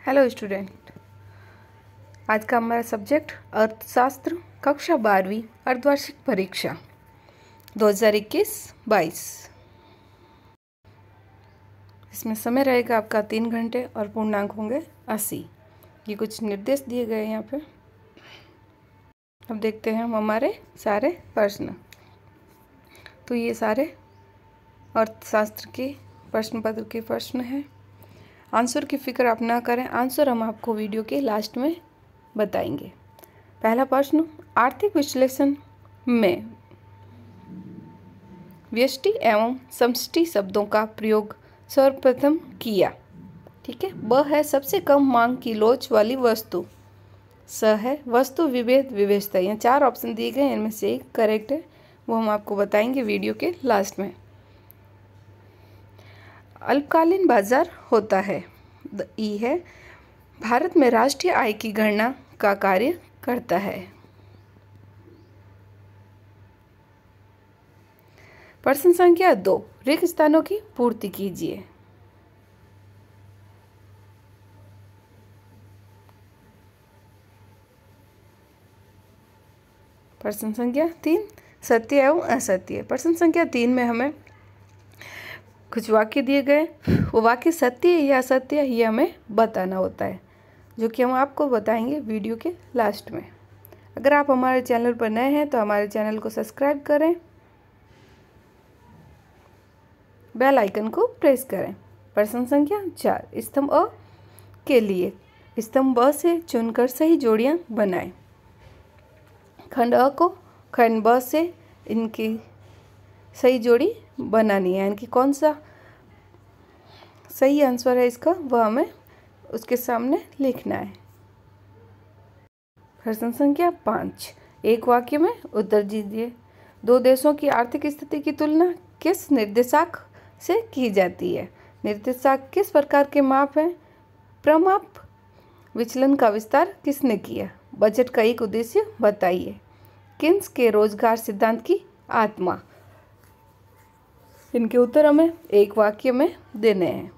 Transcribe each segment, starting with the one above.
Hello student, आज का हमारा सब्जेक्ट अर्थशास्त्र कक्षा 12वीं अर्धवार्षिक परीक्षा 2021-22। इसमें समय रहेगा आपका 3 घंटे और पूर्णांक होंगे 80। ये कुछ निर्देश दिए गए हैं यहाँ पे। अब देखते हैं हम हमारे सारे प्रश्न। तो ये सारे अर्थशास्त्र के प्रश्न पत्र के प्रश्न हैं। आंसर की फिक्र आप ना करें, आंसर हम आपको वीडियो के लास्ट में बताएंगे। पहला प्रश्न, आर्थिक विश्लेषण में व्यष्टि एवं समष्टि शब्दों का प्रयोग सर्वप्रथम किया। ठीक है। ब है सबसे कम मांग की लोच वाली वस्तु। स है वस्तु विभेद विशेषता। यहाँ 4 ऑप्शन दिए गए हैं, इनमें से एक करेक्ट है, वो हम आपको बताएंगे वीडियो के लास्ट में। अल्पकालीन बाजार होता है। ई है भारत में राष्ट्रीय आय की गणना का कार्य करता है। प्रश्न संख्या 2, रिक्त स्थानों की पूर्ति कीजिए। प्रश्न संख्या 3, सत्य एवं असत्य। प्रश्न संख्या 3 में हमें कुछ वाक्य दिए गए, वो वाक्य सत्य या असत्य ये हमें बताना होता है, जो कि हम आपको बताएंगे वीडियो के लास्ट में। अगर आप हमारे चैनल पर नए हैं तो हमारे चैनल को सब्सक्राइब करें, बेल आइकन को प्रेस करें। प्रश्न संख्या 4, स्तंभ अ के लिए स्तंभ ब से चुनकर सही जोड़ियां बनाएं। खंड अ को खंड ब से इनकी सही जोड़ी बनानी है, यानी कि कौन सा सही आंसर है इसका वह हमें उसके सामने लिखना है। प्रश्न संख्या 5, एक वाक्य में उत्तर दीजिए। 2 देशों की आर्थिक स्थिति की तुलना किस निर्देशांक से की जाती है? निर्देशांक किस प्रकार के माप हैं? प्रमाप विचलन का विस्तार किसने किया? बजट का एक उद्देश्य बताइए। किन्स के रोजगार सिद्धांत की आत्मा? इनके उत्तर हमें एक वाक्य में देने हैं।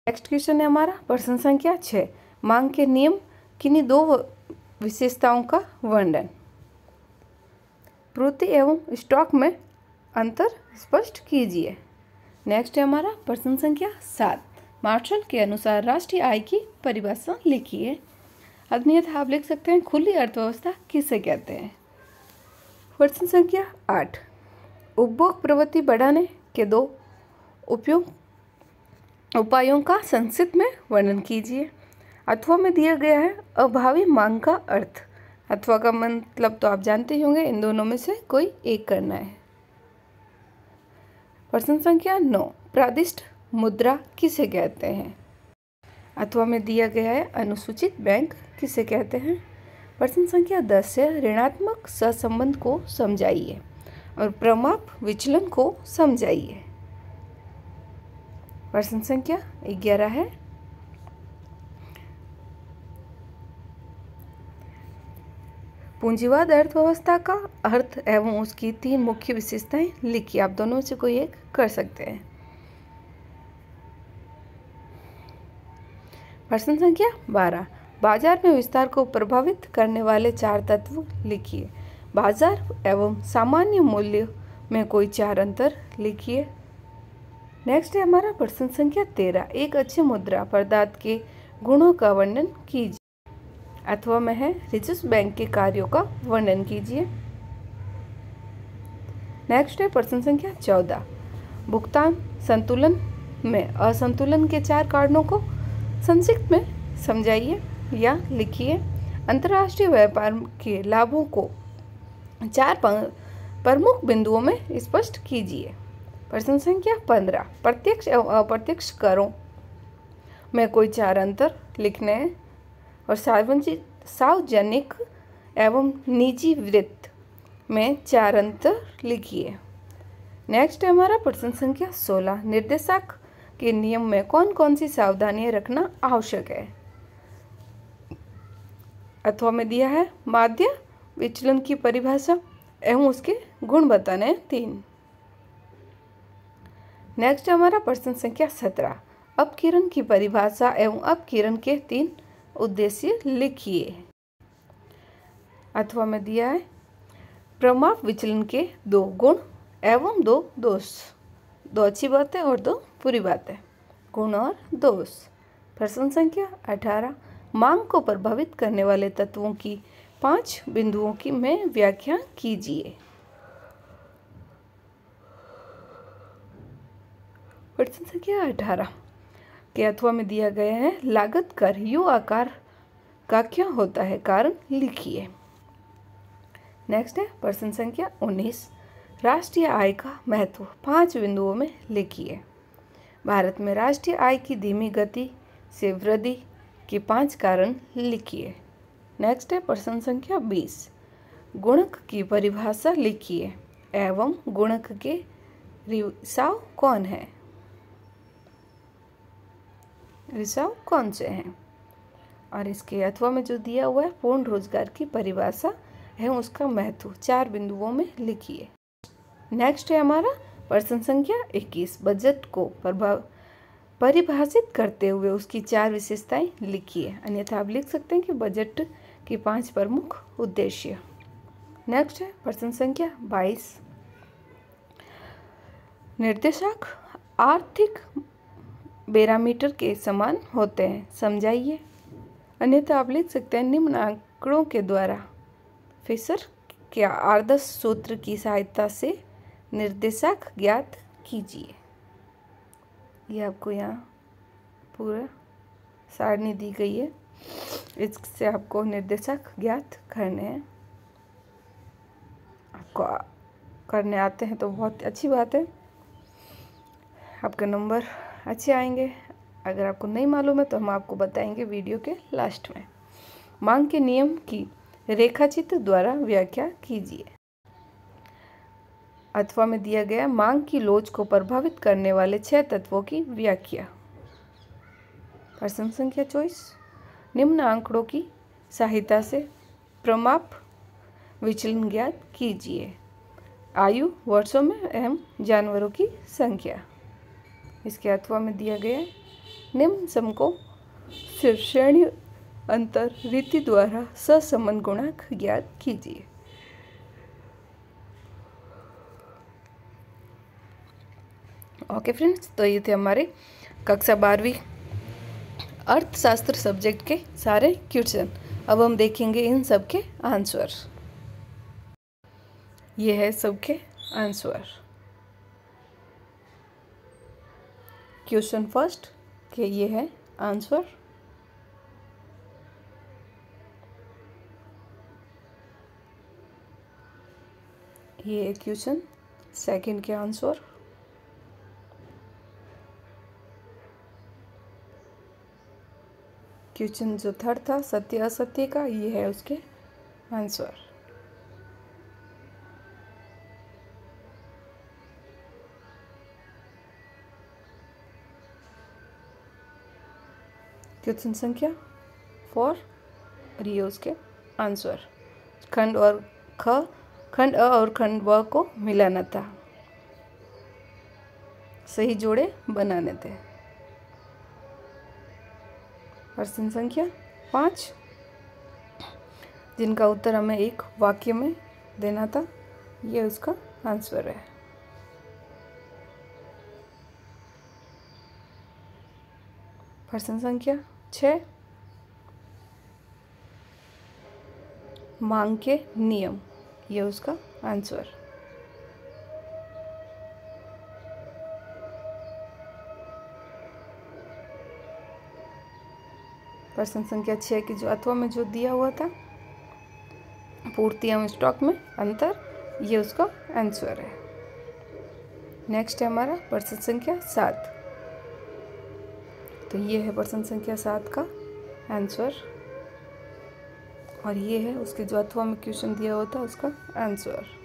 नेक्स्ट क्वेश्चन है हमारा प्रश्न संख्या 6, मांग के नियम किन्हीं 2 विशेषताओं का वर्णन। पूर्ति एवं स्टॉक में अंतर स्पष्ट कीजिए। नेक्स्ट है हमारा प्रश्न संख्या 7, मार्शल के अनुसार राष्ट्रीय आय की परिभाषा लिखिए। अन्यथा आप लिख सकते हैं खुली अर्थव्यवस्था किसे कहते हैं। प्रश्न संख्या 8, उपभोग प्रवृत्ति बढ़ाने के 2 उपायों का संक्षिप्त में वर्णन कीजिए। अथवा में दिया गया है अभावी मांग का अर्थ। अथवा का मतलब तो आप जानते ही होंगे, इन दोनों में से कोई एक करना है। प्रश्न संख्या 9, प्रादिष्ट मुद्रा किसे कहते हैं? अथवा में दिया गया है अनुसूचित बैंक किसे कहते हैं। प्रश्न संख्या 10 से ऋणात्मक सहसंबंध को समझाइए और प्रमाप विचलन को समझाइए। प्रश्न संख्या 11 है पूंजीवाद अर्थव्यवस्था का अर्थ एवं उसकी 3 मुख्य विशेषताएं लिखिए। आप दोनों से कोई एक कर सकते हैं। प्रश्न संख्या 12, बाजार में विस्तार को प्रभावित करने वाले 4 तत्व लिखिए। बाजार एवं सामान्य मूल्य में कोई 4 अंतर लिखिए। नेक्स्ट है हमारा प्रश्न संख्या 13, एक अच्छी मुद्रा पदार्थ के गुणों का वर्णन कीजिए। अथवा में है रिजर्व बैंक के कार्यों का वर्णन कीजिए। नेक्स्ट है प्रश्न संख्या 14, भुगतान संतुलन में असंतुलन के 4 कारणों को संक्षिप्त में समझाइए या लिखिए। अंतर्राष्ट्रीय व्यापार के लाभों को 4 प्रमुख बिंदुओं में स्पष्ट कीजिए। प्रश्न संख्या 15, प्रत्यक्ष एवं अप्रत्यक्ष करों में कोई 4 अंतर लिखने हैं और सार्वजनिक एवं निजी वित्त में 4 अंतर लिखिए। नेक्स्ट है हमारा प्रश्न संख्या 16, निर्देशांक के नियम में कौन कौन सी सावधानियां रखना आवश्यक है। अथवा में दिया है माध्य विचलन की परिभाषा एवं उसके गुण बताने हैं 3। नेक्स्ट हमारा प्रश्न संख्या 17, अपकिरण की परिभाषा एवं अपकिरण के 3 उद्देश्य लिखिए। अथवा में दिया है प्रमाप विचलन के 2 गुण एवं 2 दोष। 2 अच्छी बातें और 2 बुरी बातें, गुण और दोष। प्रश्न संख्या 18 मांग को प्रभावित करने वाले तत्वों की 5 बिंदुओं की में व्याख्या कीजिए। प्रश्न संख्या 18 के अथवा में दिया गया है लागत कर यू आकार का क्या होता है, कारण लिखिए। नेक्स्ट है प्रश्न संख्या 19 राष्ट्रीय आय का महत्व 5 बिंदुओं में लिखिए। भारत में राष्ट्रीय आय की धीमी गति से वृद्धि के 5 कारण लिखिए। नेक्स्ट है प्रश्न संख्या 20 गुणक की परिभाषा लिखिए एवं गुणक के रिसाव कौन है, रिसाव कौन से हैं। और इसके अथवा में जो दिया हुआ है पूर्ण रोजगार की परिभाषा है उसका महत्व 4 बिंदुओं में लिखिए। नेक्स्ट है हमारा प्रश्न संख्या 21 बजट को परिभाषित करते हुए उसकी 4 विशेषताएं लिखिए। अन्यथा आप लिख सकते हैं कि बजट के 5 प्रमुख उद्देश्य। नेक्स्ट है प्रश्न संख्या 22 निर्देशक आर्थिक पैरामीटर के समान होते हैं, समझाइए। अन्यथा आप लिख सकते हैं निम्न आंकड़ों के द्वारा फिशर के आदर्श सूत्र की सहायता से निर्देशक ज्ञात कीजिए। ये आपको यहाँ पूरा सारणी दी गई है, इससे आपको निर्देशक ज्ञात करने हैं। आपको करने आते हैं तो बहुत अच्छी बात है, आपके नंबर अच्छे आएंगे। अगर आपको नहीं मालूम है तो हम आपको बताएंगे वीडियो के लास्ट में। मांग के नियम की रेखाचित्र द्वारा व्याख्या कीजिए। अथवा में दिया गया मांग की लोच को प्रभावित करने वाले 6 तत्वों की व्याख्या। प्रश्न संख्या 24 निम्न आंकड़ों की सहायता से प्रमाप विचलन ज्ञात कीजिए। आयु वर्षों में एवं जानवरों की संख्या। इसके अथवा में दिया गया है निम्न सम को शीर्षणीय अंतर रीति द्वारा सहसंबंध गुणक ज्ञात कीजिए। ओके फ्रेंड्स, तो ये थे हमारे कक्षा 12वीं अर्थशास्त्र सब्जेक्ट के सारे क्वेश्चन। अब हम देखेंगे इन सब के आंसर। ये है सबके आंसर। क्वेश्चन फर्स्ट के ये है आंसर। ये है क्वेश्चन सेकंड के आंसर। क्वेश्चन जो थर्ड था सत्य असत्य का, ये है उसके आंसर। क्वेश्चन संख्या 4 और ये उसके आंसर। खंड और खंड अ और खंड व को मिलाना था, सही जोड़े बनाने थे। प्रश्न संख्या 5 जिनका उत्तर हमें एक वाक्य में देना था, ये उसका आंसर है। प्रश्न संख्या 6 मांग के नियम, ये उसका आंसर। प्रश्न संख्या 6 की जो अथवा में जो दिया हुआ था पूर्ति एवं स्टॉक में अंतर, ये उसका आंसर है। नेक्स्ट है हमारा प्रश्न संख्या 7। तो ये है प्रश्न संख्या 7 का आंसर और ये है उसके जो अथवा में क्वेश्चन दिया हुआ था उसका आंसर।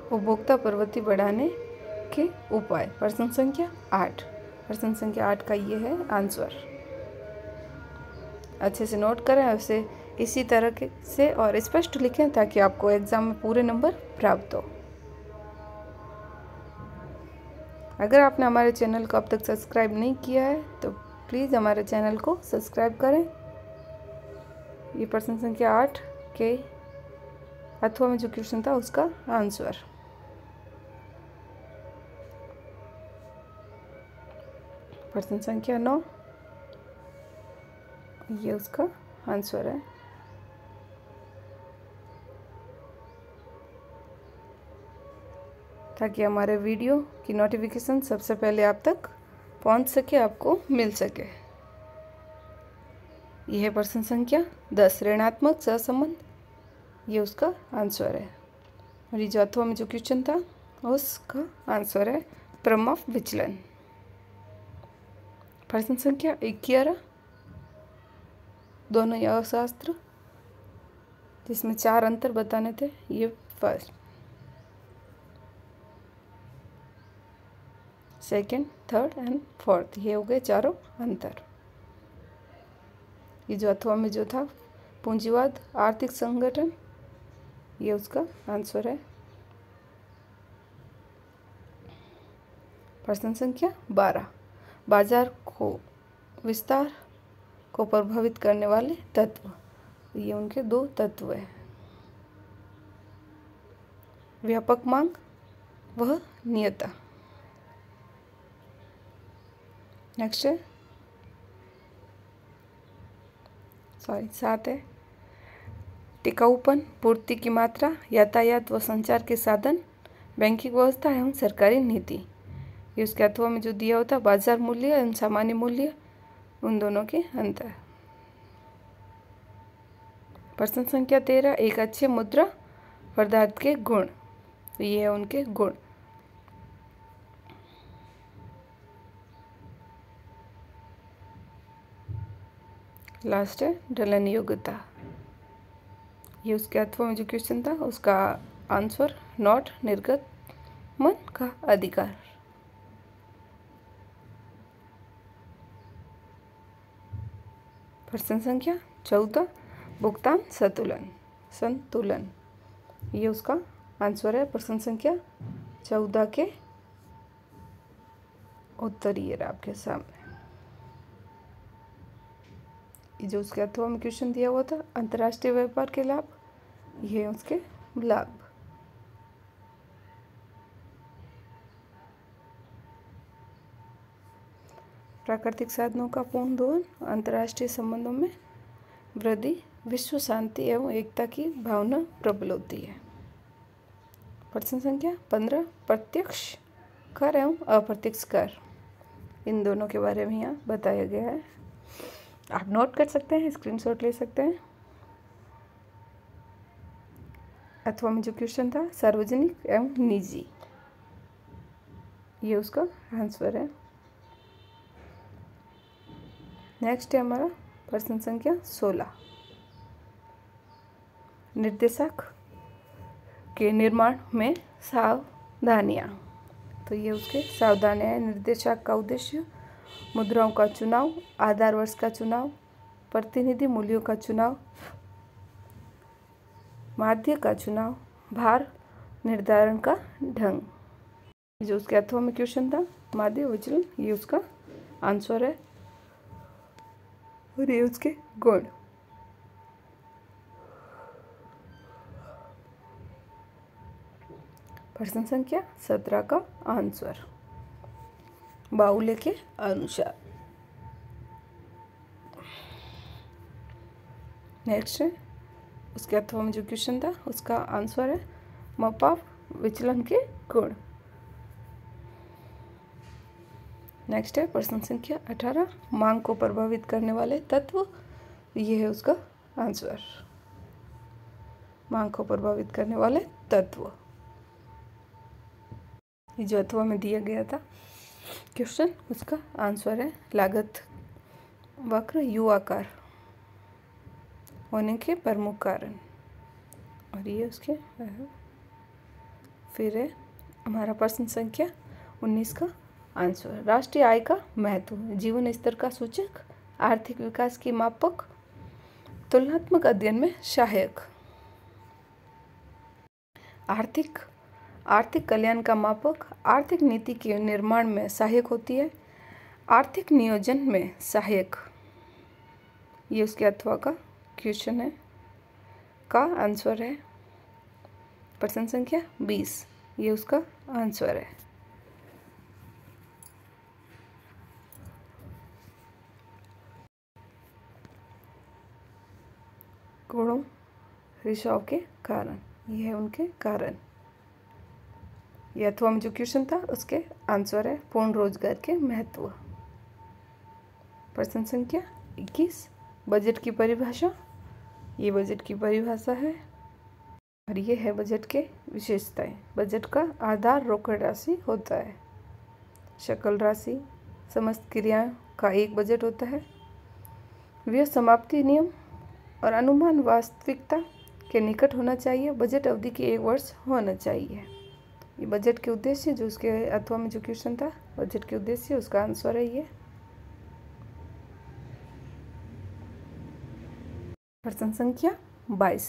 उपभोक्ता प्रवृत्ति बढ़ाने के उपाय। प्रश्न संख्या 8। प्रश्न संख्या 8 का ये है आंसर। अच्छे से नोट करें, ऐसे इसी तरह के से और स्पष्ट लिखें ताकि आपको एग्ज़ाम में पूरे नंबर प्राप्त हो। अगर आपने हमारे चैनल को अब तक सब्सक्राइब नहीं किया है तो प्लीज़ हमारे चैनल को सब्सक्राइब करें। ये प्रश्न संख्या 8 के अथवा में जो क्वेश्चन था उसका आंसर। प्रश्न संख्या 9 ये उसका आंसर है। ताकि हमारे वीडियो की नोटिफिकेशन सबसे पहले आप तक पहुंच सके, आपको मिल सके। यह है प्रश्न संख्या 10 ऋणात्मक सहसंबंध, ये उसका आंसर है। और ये जो अथवा में जो क्वेश्चन था उसका आंसर है प्रमुख विचलन। प्रश्न संख्या 11 दोनों अशास्त्र, जिसमें 4 अंतर बताने थे। ये first, second, third and fourth, ये हो गए चारों अंतर। ये जो अथवा में जो था पूंजीवाद आर्थिक संगठन, ये उसका आंसर है। प्रश्न संख्या 12 बाजार को विस्तार को प्रभावित करने वाले तत्व, ये उनके 2 तत्व हैं। व्यापक मांग वह नियता। नेक्स्ट है 7 है टिकाऊपन, पूर्ति की मात्रा, यातायात व संचार के साधन, बैंकिंग व्यवस्था एवं सरकारी नीति। ये उसके अथवा में जो दिया होता बाजार मूल्य एवं सामान्य मूल्य, उन दोनों के अंतर। प्रश्न संख्या 13 एक अच्छे मुद्रा पदार्थ के गुण, तो ये है उनके गुण। लास्ट है ढलन योग्यता, ये उसके अथवा में जो क्वेश्चन था उसका आंसर नॉट निर्गत मन का अधिकार। प्रश्न संख्या 14 भुगतान संतुलन, ये उसका आंसर है। प्रश्न संख्या 14 के उत्तरीय आपके सामने। ये जो उसके अथवा में क्वेश्चन दिया हुआ था अंतर्राष्ट्रीय व्यापार के लाभ, ये उसके लाभ। प्राकृतिक साधनों का पूर्ण दोहन, अंतर्राष्ट्रीय संबंधों में वृद्धि, विश्व शांति एवं एकता की भावना प्रबल होती है। प्रश्न संख्या 15 प्रत्यक्ष कर एवं अप्रत्यक्ष कर, इन दोनों के बारे में यहाँ बताया गया है। आप नोट कर सकते हैं, स्क्रीनशॉट ले सकते हैं। अथवा में जो क्वेश्चन था सार्वजनिक एवं निजी, ये उसका आंसर है। नेक्स्ट है हमारा प्रश्न संख्या 16 निर्देशक के निर्माण में सावधानियाँ, तो ये उसके सावधानियाँ है। निर्देशक का उद्देश्य मुद्राओं का चुनाव, आधार वर्ष का चुनाव, प्रतिनिधि मूल्यों का चुनाव, माध्य का चुनाव, भार निर्धारण का ढंग। जो उसके अथवा में क्वेश्चन था माध्य विचलन, ये उसका आंसर है। और ये उसके गुण। प्रश्न संख्या 17 का आंसर बाहुल्य के अनुसार। नेक्स्ट है उसके अथवा में जो क्वेश्चन था उसका आंसर है मापांक विचलन के गुण। नेक्स्ट है प्रश्न संख्या 18 मांग को प्रभावित करने वाले तत्व, ये है उसका आंसर। मांग को प्रभावित करने वाले तत्व, ये जो अथवा में दिया गया था क्वेश्चन, उसका आंसर है लागत वक्र यू आकार होने के प्रमुख कारण। और ये उसके फिर है हमारा प्रश्न संख्या 19 का आंसर राष्ट्रीय आय का महत्व, जीवन स्तर का सूचक, आर्थिक विकास की मापक, तुलनात्मक अध्ययन में सहायक। आर्थिक कल्याण का मापक आर्थिक नीति के निर्माण में सहायक होती है। आर्थिक नियोजन में सहायक, ये उसके अथवा का क्वेश्चन है, का आंसर है। प्रश्न संख्या 20, ये उसका आंसर है। गुणों रिसाव के कारण, ये है उनके कारण। ये अथवा में जो क्वेश्चन था उसके आंसर है पूर्ण रोजगार के महत्व। प्रश्न संख्या 21, बजट की परिभाषा। ये बजट की परिभाषा है और ये है बजट के विशेषताएं। बजट का आधार रोकड़ राशि होता है। शकल राशि समस्त क्रियाओं का एक बजट होता है। व्यय समाप्ति नियम और अनुमान वास्तविकता के निकट होना चाहिए। बजट अवधि की 1 वर्ष होना चाहिए। ये बजट के उद्देश्य, जो उसके अथवा में जो क्वेश्चन था, बजट के उद्देश्य, उसका आंसर है ये। प्रश्न संख्या 22,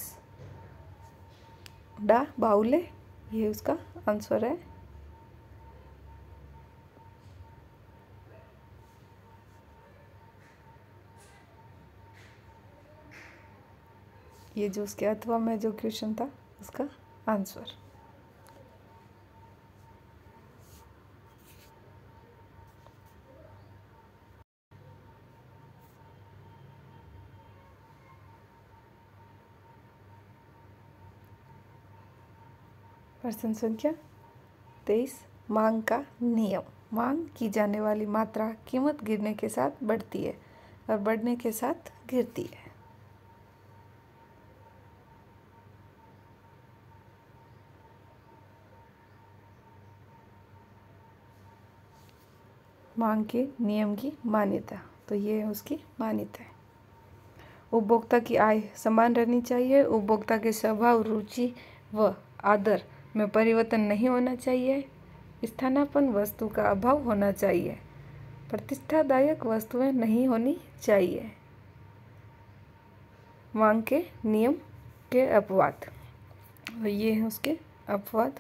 डा बाउले, ये उसका आंसर है। ये जो उसके अथवा में जो क्वेश्चन था उसका आंसर। प्रश्न संख्या 23, मांग का नियम। मांग की जाने वाली मात्रा कीमत गिरने के साथ बढ़ती है और बढ़ने के साथ गिरती है। मांग के नियम की मान्यता, तो ये है उसकी मान्यता है। उपभोक्ता की आय समान रहनी चाहिए। उपभोक्ता के स्वभाव, रुचि व आदर में परिवर्तन नहीं होना चाहिए। स्थानापन्न वस्तु का अभाव होना चाहिए। प्रतिष्ठादायक वस्तुएं नहीं होनी चाहिए। मांग के नियम के अपवाद, ये है उसके अपवाद।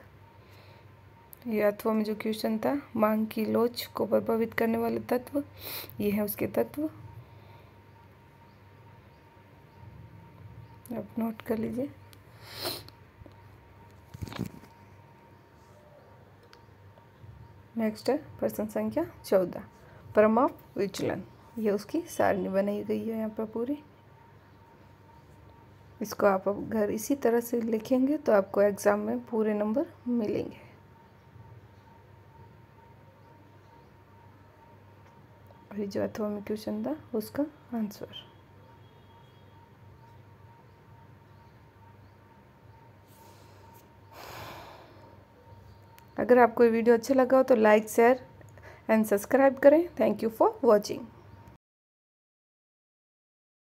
ये अथवा में जो क्वेश्चन था, मांग की लोच को प्रभावित करने वाले तत्व, ये है उसके तत्व। आप नोट कर लीजिए। नेक्स्ट है प्रश्न संख्या 14, प्रमाप विचलन। ये उसकी सारणी बनाई गई है यहाँ पर पूरी। इसको आप अब घर इसी तरह से लिखेंगे तो आपको एग्जाम में पूरे नंबर मिलेंगे। और ये जो अथवा में क्वेश्चन था उसका आंसर। अगर आपको ये वीडियो अच्छा लगा हो तो लाइक, शेयर एंड सब्सक्राइब करें। Thank you for watching.